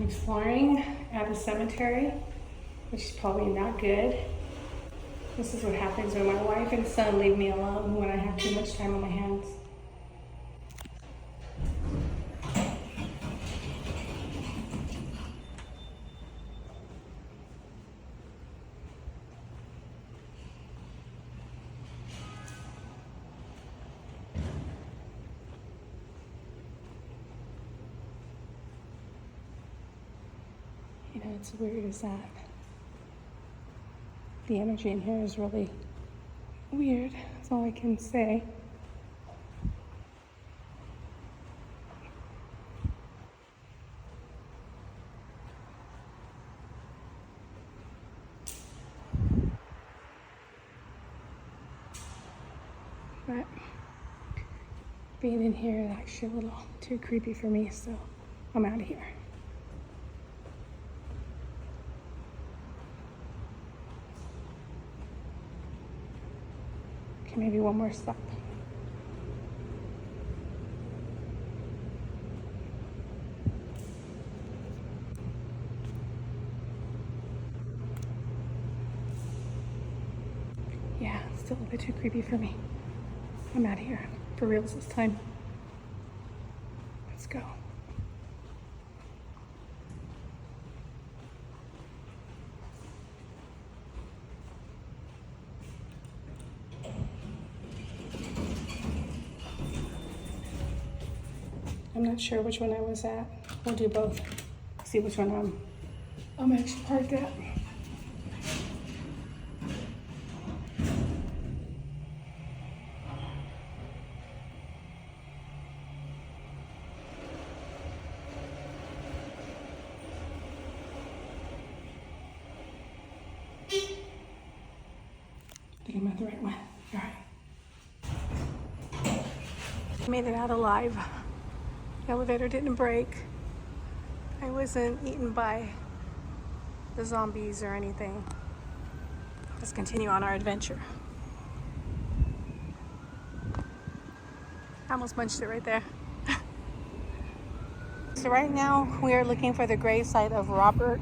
exploring at a cemetery, which is probably not good. This is what happens when my wife and son leave me alone when I have too much time on my hands. You know, it's weird as that. The energy in here is really weird. That's all I can say. But being in here is actually a little too creepy for me, so I'm out of here. Okay, maybe one more step. Yeah, still a bit too creepy for me. I'm out of here. For reals this time. Let's go. I'm not sure which one I was at. We'll do both. See which one I'm actually parked at. I think I'm at the right one. All right. Made it out alive. The elevator didn't break. I wasn't eaten by the zombies or anything. Let's continue on our adventure. I almost munched it right there. So right now we are looking for the gravesite of Robert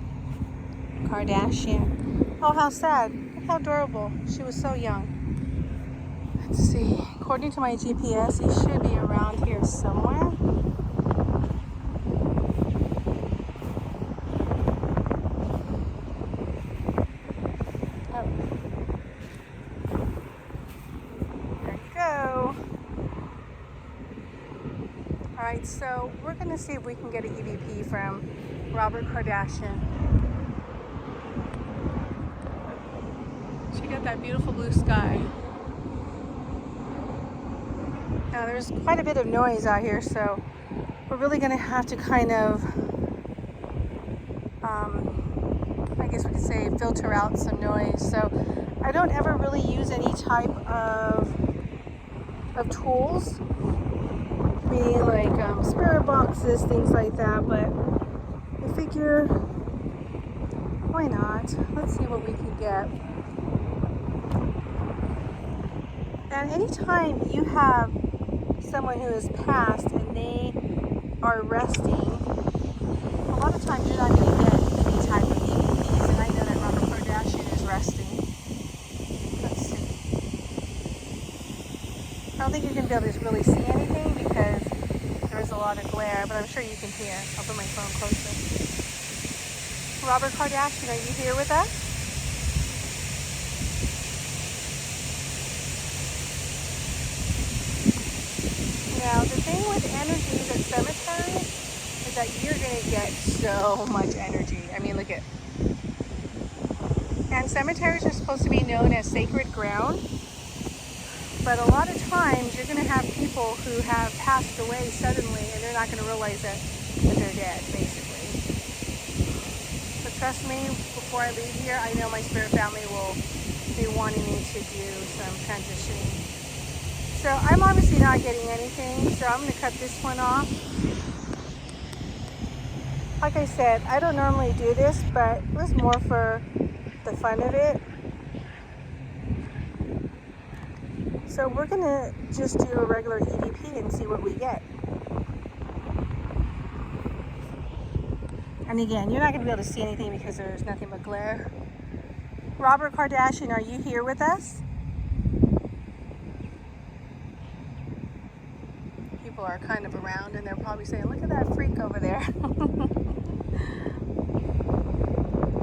Kardashian. Oh, how sad. Look how adorable. She was so young. Let's see. According to my GPS, he should be around here somewhere. Alright, so we're going to see if we can get an EVP from Robert Kardashian. She got that beautiful blue sky. Now there's quite a bit of noise out here, so we're really going to have to kind of, I guess we could say, filter out some noise. So I don't ever really use any type of tools. Meaning like spirit boxes, things like that, but I figure, why not? Let's see what we can get. And anytime you have someone who has passed and they are resting, a lot of times you're not going to get any type of EVPs, and I know that Robert Kardashian is resting. Let's see. I don't think you're going to be able to really see anything because there's a lot of glare, but I'm sure you can hear. I'll put my phone closer. Robert Kardashian, are you here with us? Now, the thing with energies at cemeteries is that you're going to get so much energy. I mean, look at. And cemeteries are supposed to be known as sacred ground. But a lot of times you're going to have people who have passed away suddenly and they're not going to realize that they're dead, basically. But trust me, before I leave here, I know my spirit family will be wanting me to do some transitioning. So I'm obviously not getting anything, so I'm going to cut this one off. Like I said, I don't normally do this, but it was more for the fun of it. So we're going to just do a regular EVP and see what we get. And again, you're not going to be able to see anything because there's nothing but glare. Robert Kardashian, are you here with us? People are kind of around and they're probably saying, look at that freak over there.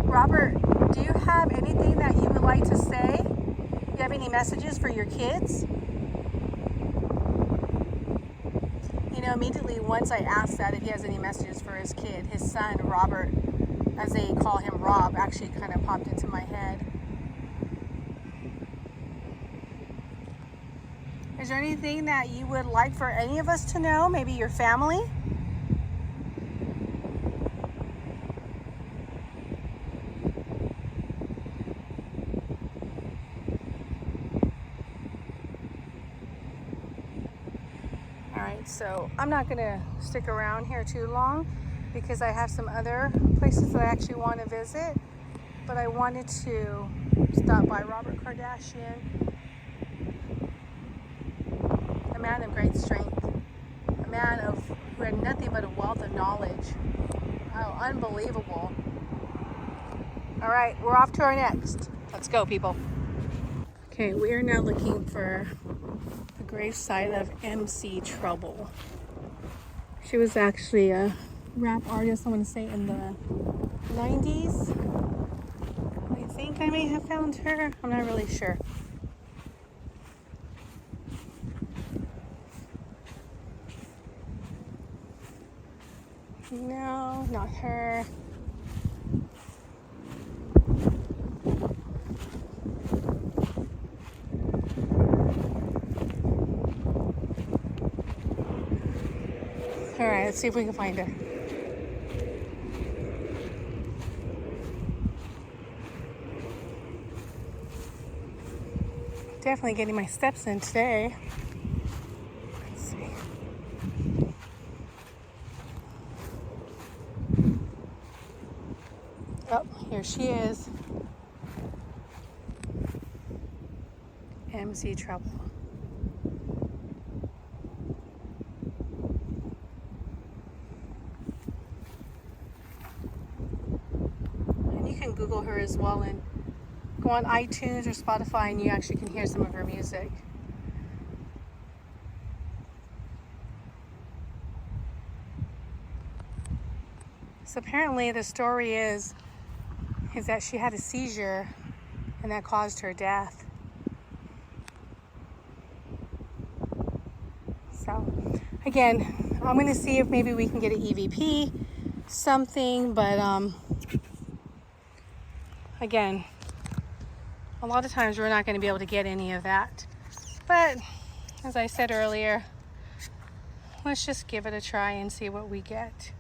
Robert, do you have anything that you would like to say? Do you have any messages for your kids? You know, immediately once I asked that if he has any messages for his kid, his son, Robert, as they call him Rob, actually kind of popped into my head. Is there anything that you would like for any of us to know? Maybe your family? Alright, so I'm not going to stick around here too long because I have some other places that I actually want to visit. But I wanted to stop by Robert Kardashian. A man of great strength, a man who had nothing but a wealth of knowledge. Oh, unbelievable. All right, we're off to our next. Let's go, people. Okay, we are now looking for the gravesite of MC Trouble. She was actually a rap artist, I want to say in the 90s. I think I may have found her. I'm not really sure. No, not her. All right, let's see if we can find her. Definitely getting my steps in today. Let's see. Oh, here she is. MC Trouble. And you can Google her as well and go on iTunes or Spotify and you actually can hear some of her music. So apparently the story is that she had a seizure and that caused her death. So again, I'm going to see if maybe we can get an EVP, something, but again, a lot of times we're not going to be able to get any of that. But as I said earlier, let's just give it a try and see what we get.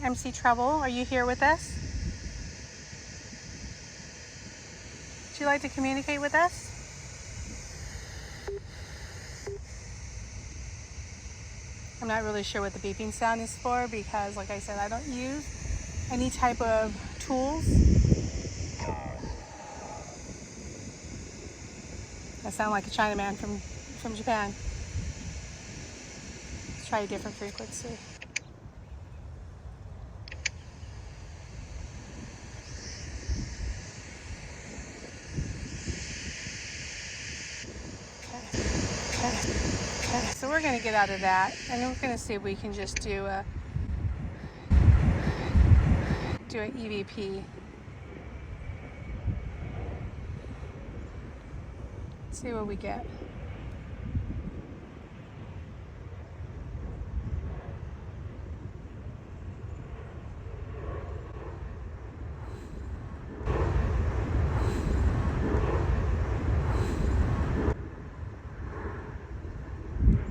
MC Trouble, are you here with us? Would you like to communicate with us? I'm not really sure what the beeping sound is for because, like I said, I don't use any type of tools. I sound like a Chinaman from Japan. Let's try a different frequency. Okay, so we're going to get out of that and we're going to see if we can just do an EVP. See what we get.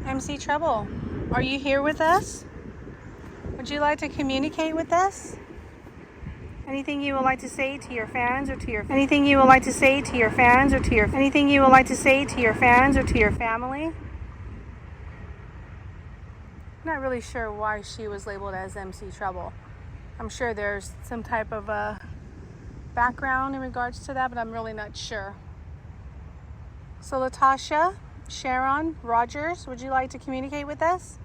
MC Trouble, are you here with us? Would you like to communicate with us? Anything you would like to say to your fans or to your anything you would like to say to your fans or to your anything you would like to say to your fans or to your family? I'm not really sure why she was labeled as MC Trouble. I'm sure there's some type of background in regards to that, but I'm really not sure. So Latasha, Sharon, Rogers, would you like to communicate with us?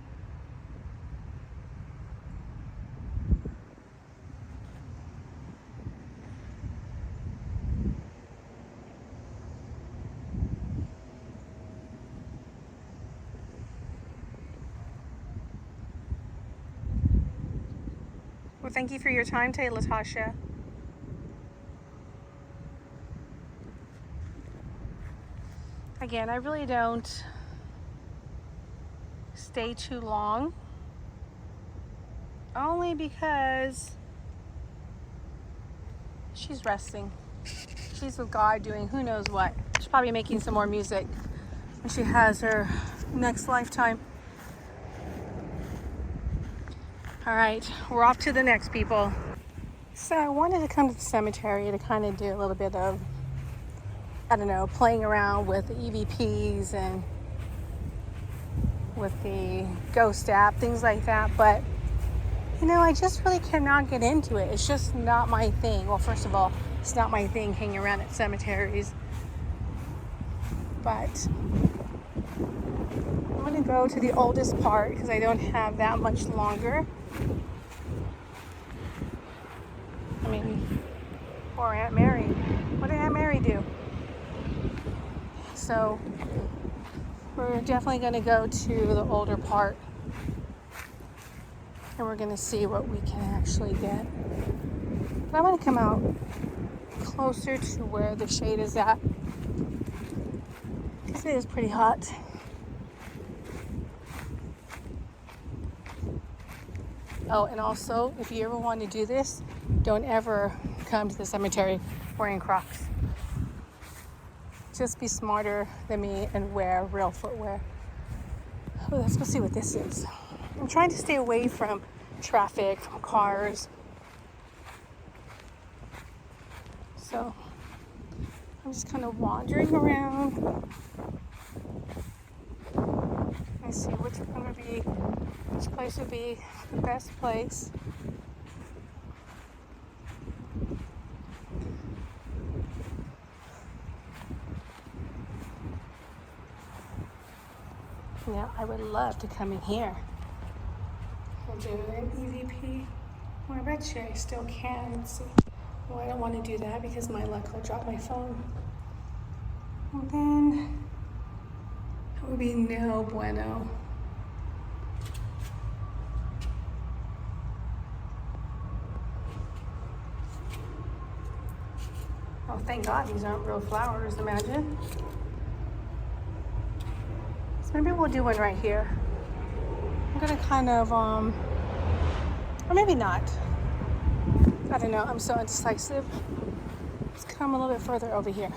Well, thank you for your time today, Latasha. Again, I really don't stay too long, only because she's resting. She's with God doing who knows what. She's probably making some more music when she has her next lifetime. All right, we're off to the next, people. So I wanted to come to the cemetery to kind of do a little bit of, I don't know, playing around with the EVPs and with the ghost app, things like that. But, you know, I just really cannot get into it. It's just not my thing. Well, first of all, it's not my thing hanging around at cemeteries. But I'm going to go to the oldest part because I don't have that much longer. I mean, poor Aunt Mary. What did Aunt Mary do? So we're definitely going to go to the older part, and we're going to see what we can actually get. But I'm going to come out closer to where the shade is at, because it is pretty hot. Oh, and also, if you ever want to do this, don't ever come to the cemetery wearing Crocs. Just be smarter than me and wear real footwear. Oh, let's go see what this is. I'm trying to stay away from traffic, from cars. So I'm just kind of wandering around. Let me see which place would be the best place. Now, I would love to come in here and do an EVP. Well, I bet you I still can. Let's see. Well, I don't want to do that because my luck will drop my phone. And then it would be no bueno. Oh, thank God these aren't real flowers, imagine. Maybe we'll do one right here. I'm gonna kind of, or maybe not. I don't know, I'm so indecisive. Let's come a little bit further over here.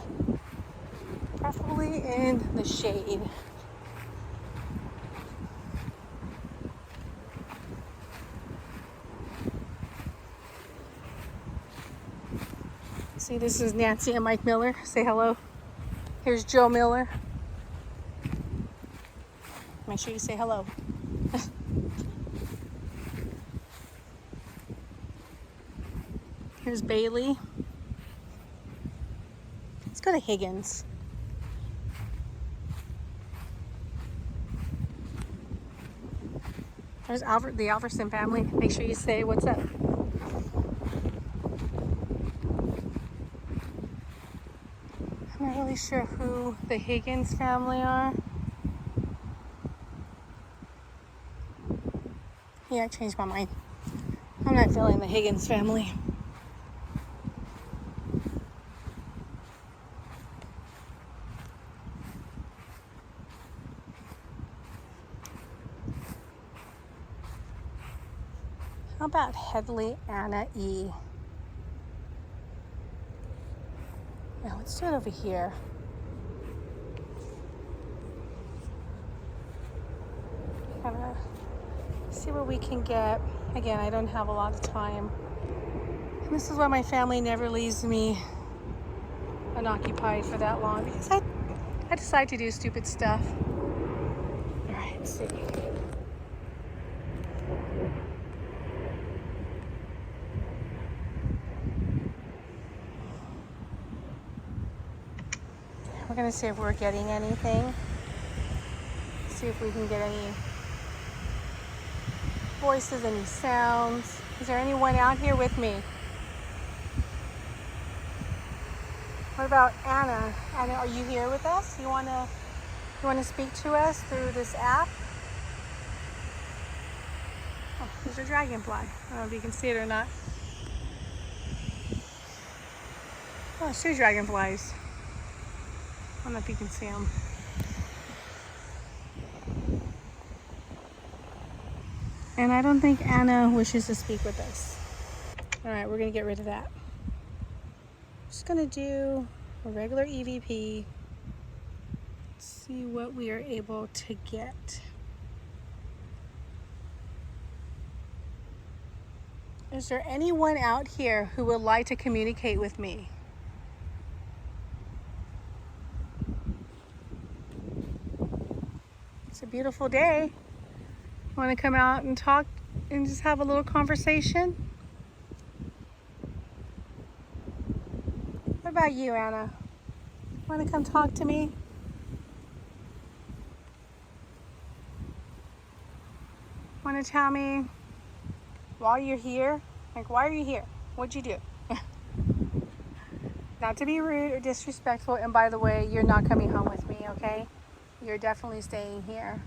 Preferably in the shade. See, this is Nancy and Mike Miller. Say hello. Here's Joe Miller. Make sure you say hello. Here's Bailey. Let's go to Higgins. There's Albert, the Alverson family. Make sure you say what's up. I'm not really sure who the Higgins family are. Yeah, I changed my mind. I'm not feeling the Higgins family. How about Headley Anna E? Now let's do it over here. Kind of see what we can get. Again, I don't have a lot of time. And this is why my family never leaves me unoccupied for that long, because I decide to do stupid stuff. All right, let's see. We're gonna see if we're getting anything. See if we can get any voices, any sounds. Is there anyone out here with me? What about Anna? Anna, are you here with us? You wanna speak to us through this app? Oh, there's a dragonfly. I don't know if you can see it or not. Oh, it's 2 dragonflies. I don't know if you can see them. And I don't think Anna wishes to speak with us. All right, we're gonna get rid of that. Just gonna do a regular EVP. See what we are able to get. Is there anyone out here who would like to communicate with me? It's a beautiful day. Want to come out and talk and just have a little conversation? What about you, Anna? Want to come talk to me? Want to tell me why you're here? Like, why are you here? What'd you do? Not to be rude or disrespectful, and by the way, you're not coming home with me, okay? You're definitely staying here.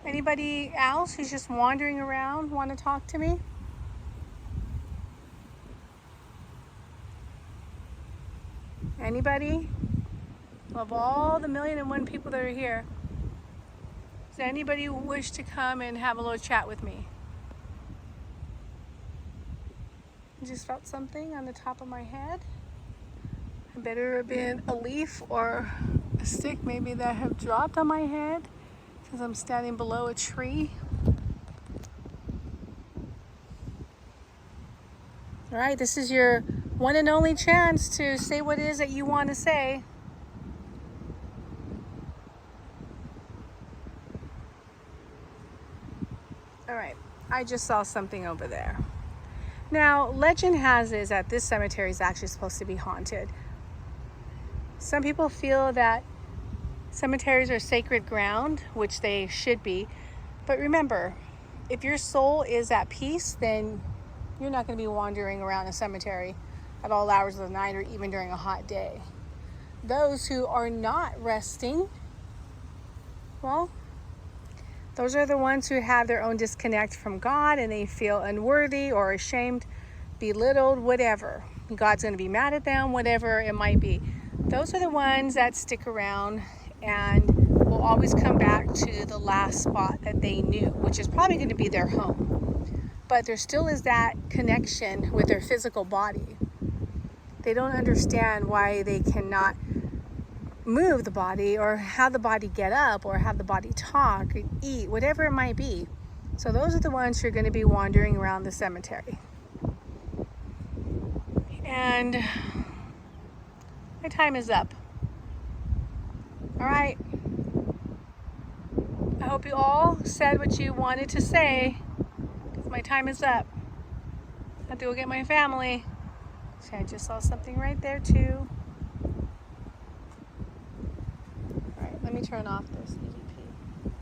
Anybody else who's just wandering around want to talk to me? Anybody? Of all the 1,000,001 people that are here, does anybody wish to come and have a little chat with me? I just felt something on the top of my head. It better have been a leaf or a stick maybe that have dropped on my head because I'm standing below a tree. All right, this is your one and only chance to say what it is that you want to say. All right, I just saw something over there. Now, legend has it that this cemetery is actually supposed to be haunted. Some people feel that cemeteries are sacred ground, which they should be. But remember, if your soul is at peace, then you're not going to be wandering around a cemetery at all hours of the night or even during a hot day. Those who are not resting, well, those are the ones who have their own disconnect from God and they feel unworthy or ashamed, belittled, whatever. God's going to be mad at them, whatever it might be. Those are the ones that stick around and will always come back to the last spot that they knew, which is probably going to be their home. But there still is that connection with their physical body. They don't understand why they cannot move the body or have the body get up or have the body talk or eat, whatever it might be. So those are the ones who are going to be wandering around the cemetery. And my time is up. All right. I hope you all said what you wanted to say, because my time is up. I have to go get my family. See, I just saw something right there too. Let me turn off this EVP.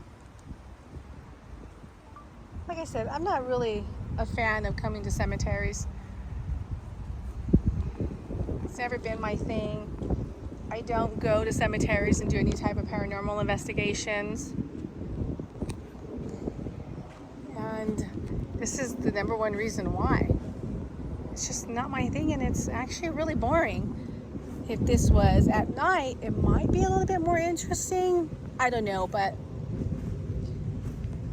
Like I said, I'm not really a fan of coming to cemeteries. It's never been my thing. I don't go to cemeteries and do any type of paranormal investigations. And this is the number one reason why. It's just not my thing, and it's actually really boring. If this was at night, it might be a little bit more interesting. I don't know, but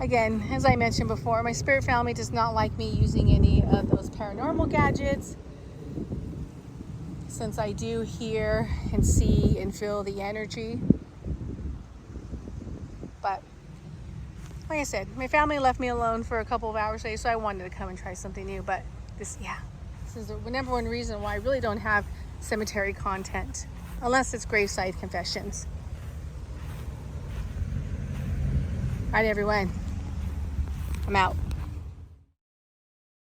again, as I mentioned before, my spirit family does not like me using any of those paranormal gadgets, since I do hear and see and feel the energy. But like I said, my family left me alone for a couple of hours today, so I wanted to come and try something new. But this is the number one reason why I really don't have cemetery content, unless it's gravesite confessions. All right, everyone, I'm out.